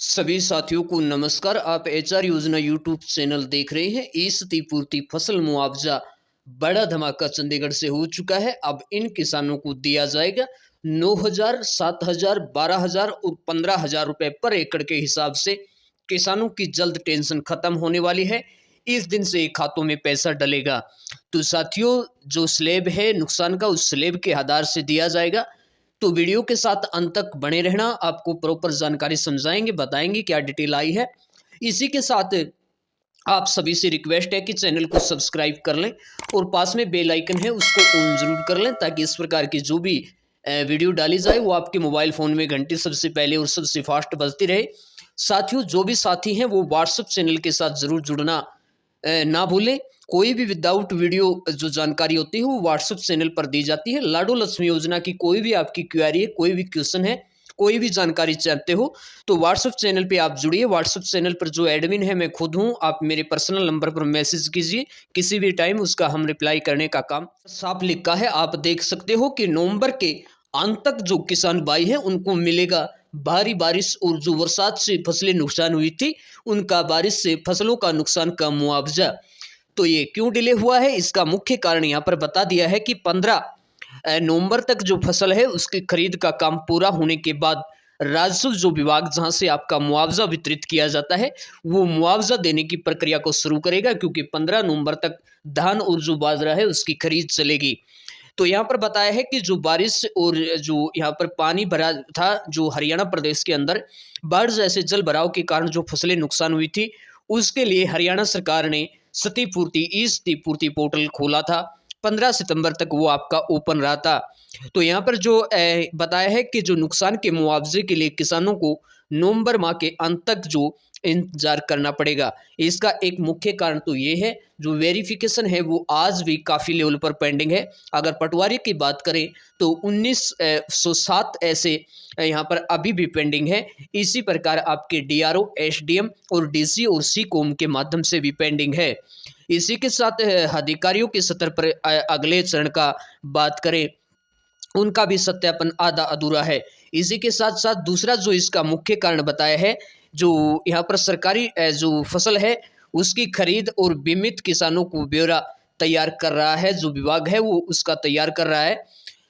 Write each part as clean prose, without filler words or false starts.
सभी साथियों को नमस्कार। आप एचआर योजना यूट्यूब चैनल देख रहे हैं। इस क्षतिपूर्ति फसल मुआवजा बड़ा धमाका चंडीगढ़ से हो चुका है। अब इन किसानों को दिया जाएगा 9,000, 7,000, 12,000 और 15,000 रुपए पर एकड़ के हिसाब से। किसानों की जल्द टेंशन खत्म होने वाली है। इस दिन से खातों में पैसा डलेगा। तो साथियों, जो स्लेब है नुकसान का, उस स्लेब के आधार से दिया जाएगा। तो वीडियो के साथ अंत तक बने रहना, आपको प्रॉपर जानकारी समझाएंगे, बताएंगे क्या डिटेल आई है। इसी के साथ आप सभी से रिक्वेस्ट है कि चैनल को सब्सक्राइब कर लें और पास में बेल आइकन है उसको ऑन जरूर कर लें, ताकि इस प्रकार की जो भी वीडियो डाली जाए वो आपके मोबाइल फ़ोन में घंटी सबसे पहले और सबसे फास्ट बजती रहे। साथियों, जो भी साथी हैं वो व्हाट्सएप चैनल के साथ ज़रूर जुड़ना ना भूलें। कोई भी विदाउट वीडियो जो जानकारी होती है वो व्हाट्सएप चैनल पर दी जाती है। लाडो लक्ष्मी योजना की कोई भी आपकी क्वेरी है, कोई भी क्वेश्चन है, कोई भी जानकारी चाहते हो तो व्हाट्सएप चैनल पे आप जुड़िए। व्हाट्सएप चैनल पर जो एडमिन है मैं खुद हूँ। आप मेरे पर्सनल नंबर पर मैसेज कीजिए किसी भी टाइम, उसका हम रिप्लाई करने का काम साफ लिखा है। आप देख सकते हो कि नवंबर के अंत तक जो किसान भाई है उनको मिलेगा भारी बारिश और जो बरसात से फसलें नुकसान हुई थी उनका बारिश से फसलों का नुकसान का मुआवजा। तो ये क्यों डिले हुआ है, इसका मुख्य कारण यहाँ पर बता दिया है कि 15 नवंबर तक जो फसल है उसकी खरीद का काम पूरा होने के बाद राजस्व जो विभाग जहां से आपका मुआवजा वितरित किया जाता है वो मुआवजा देने की प्रक्रिया को शुरू करेगा, क्योंकि 15 नवंबर तक धान और जो बाजरा है उसकी खरीद चलेगी। तो यहाँ पर बताया है कि जो बारिश और जो यहाँ पर पानी भरा था, जो हरियाणा प्रदेश के अंदर बाढ़ जैसे जल भराव के कारण जो फसलें नुकसान हुई थी, उसके लिए हरियाणा सरकार ने क्षतिपूर्ति ई क्षतिपूर्ति पोर्टल खोला था। 15 सितंबर तक वो आपका ओपन रहा था। तो यहाँ पर जो बताया है कि जो नुकसान के मुआवजे के लिए किसानों को नवंबर माह के अंत तक जो इंतजार करना पड़ेगा। इसका एक मुख्य कारण तो ये है, जो वेरिफिकेशन है वो आज भी काफ़ी लेवल पर पेंडिंग है। अगर पटवारी की बात करें तो 1907 ऐसे यहाँ पर अभी भी पेंडिंग है। इसी प्रकार आपके डीआरओ, एसडीएम और डीसी और सीकॉम के माध्यम से भी पेंडिंग है। इसी के साथ अधिकारियों के स्तर पर अगले चरण का बात करें, उनका भी सत्यापन आधा अधूरा है। इसी के साथ साथ दूसरा जो इसका मुख्य कारण बताया है, जो यहाँ पर सरकारी जो फसल है उसकी खरीद और बीमित किसानों को ब्यौरा तैयार कर रहा है, जो विभाग है वो उसका तैयार कर रहा है।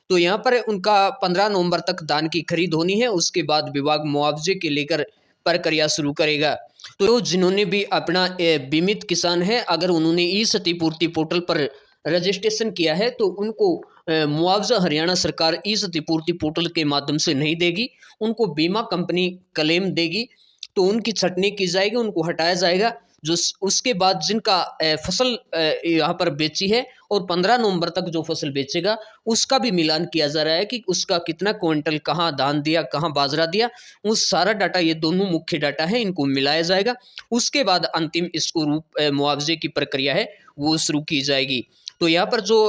तो यहाँ पर उनका 15 नवंबर तक धान की खरीद होनी है, उसके बाद विभाग मुआवजे के लेकर प्रक्रिया शुरू करेगा। तो जिन्होंने भी अपना बीमित किसान है, अगर उन्होंने ई क्षतिपूर्ति पोर्टल पर रजिस्ट्रेशन किया है तो उनको मुआवजा हरियाणा सरकार ई क्षतिपूर्ति पोर्टल के माध्यम से नहीं देगी, उनको बीमा कंपनी क्लेम देगी। तो उनकी छटनी की जाएगी, उनको हटाया जाएगा। जो उसके बाद जिनका फसल यहाँ पर बेची है और 15 नवंबर तक जो फसल बेचेगा उसका भी मिलान किया जा रहा है कि उसका कितना क्विंटल कहाँ धान दिया, कहाँ बाजरा दिया, वो सारा डाटा, ये दोनों मुख्य डाटा है, इनको मिलाया जाएगा। उसके बाद अंतिम इसको रूप मुआवजे की प्रक्रिया है वो शुरू की जाएगी। तो यहाँ पर जो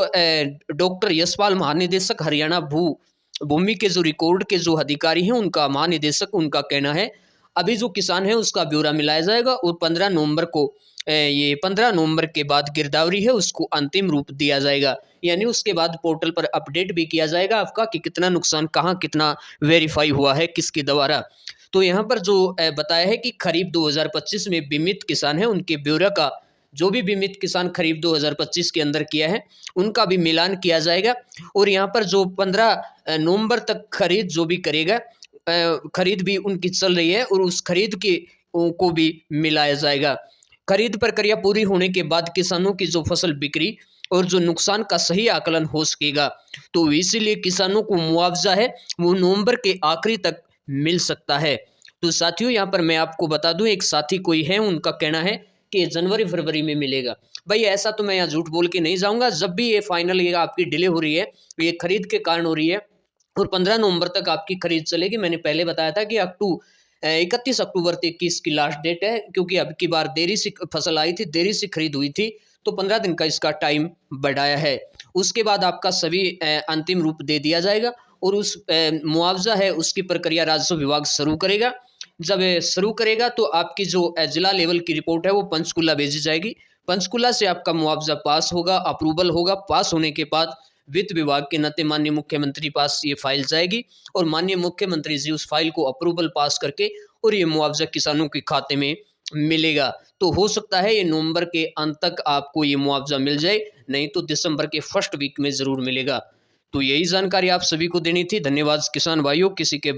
डॉक्टर यशपाल महानिदेशक हरियाणा भूमि के जो रिकॉर्ड के जो अधिकारी हैं, उनका महानिदेशक, उनका कहना है अभी जो किसान है उसका ब्यौरा मिलाया जाएगा और 15 नवंबर को ये 15 नवंबर के बाद गिरदावरी है उसको अंतिम रूप दिया जाएगा। यानी उसके बाद पोर्टल पर अपडेट भी किया जाएगा आपका कि कितना नुकसान कहाँ कितना वेरीफाई हुआ है किसके द्वारा। तो यहाँ पर जो बताया है कि खरीफ 2025 में बीमित किसान है उनके ब्यौरा का, जो भी बीमित किसान खरीफ 2025 के अंदर किया है उनका भी मिलान किया जाएगा। और यहाँ पर जो 15 नवंबर तक खरीद जो भी करेगा, खरीद भी उनकी चल रही है और उस खरीद के को भी मिलाया जाएगा। खरीद प्रक्रिया पूरी होने के बाद किसानों की जो फसल बिक्री और जो नुकसान का सही आकलन हो सकेगा। तो इसीलिए किसानों को मुआवजा है वो नवंबर के आखिरी तक मिल सकता है। तो साथियों, यहाँ पर मैं आपको बता दूं, एक साथी कोई है उनका कहना है कि जनवरी फरवरी में मिलेगा। भाई ऐसा तो मैं यहाँ झूठ बोल के नहीं जाऊँगा। जब भी ये फाइनल ये आपकी डिले हो रही है, ये खरीद के कारण हो रही है और 15 नवंबर तक आपकी खरीद चलेगी। मैंने पहले बताया था कि 31 अक्टूबर तक की इसकी लास्ट डेट है, क्योंकि अब की बार देरी से फसल आई थी, देरी से खरीद हुई थी, तो 15 दिन का इसका टाइम बढ़ाया है। उसके बाद आपका सभी अंतिम रूप दे दिया जाएगा और उस मुआवजा है उसकी प्रक्रिया राजस्व विभाग शुरू करेगा। जब शुरू करेगा तो आपकी जो जिला लेवल की रिपोर्ट है वो पंचकुला भेजी जाएगी। पंचकुला से आपका मुआवजा पास होगा, अप्रूवल होगा। पास होने के बाद वित्त विभाग के नाते माननीय मुख्यमंत्री पास ये फाइल जाएगी और माननीय मुख्यमंत्री जी उस फाइल को अप्रूवल पास करके और ये मुआवजा किसानों के खाते में मिलेगा। तो हो सकता है ये नवंबर के अंत तक आपको ये मुआवजा मिल जाए, नहीं तो दिसंबर के फर्स्ट वीक में ज़रूर मिलेगा। तो यही जानकारी आप सभी को देनी थी। धन्यवाद किसान भाइयों। किसी के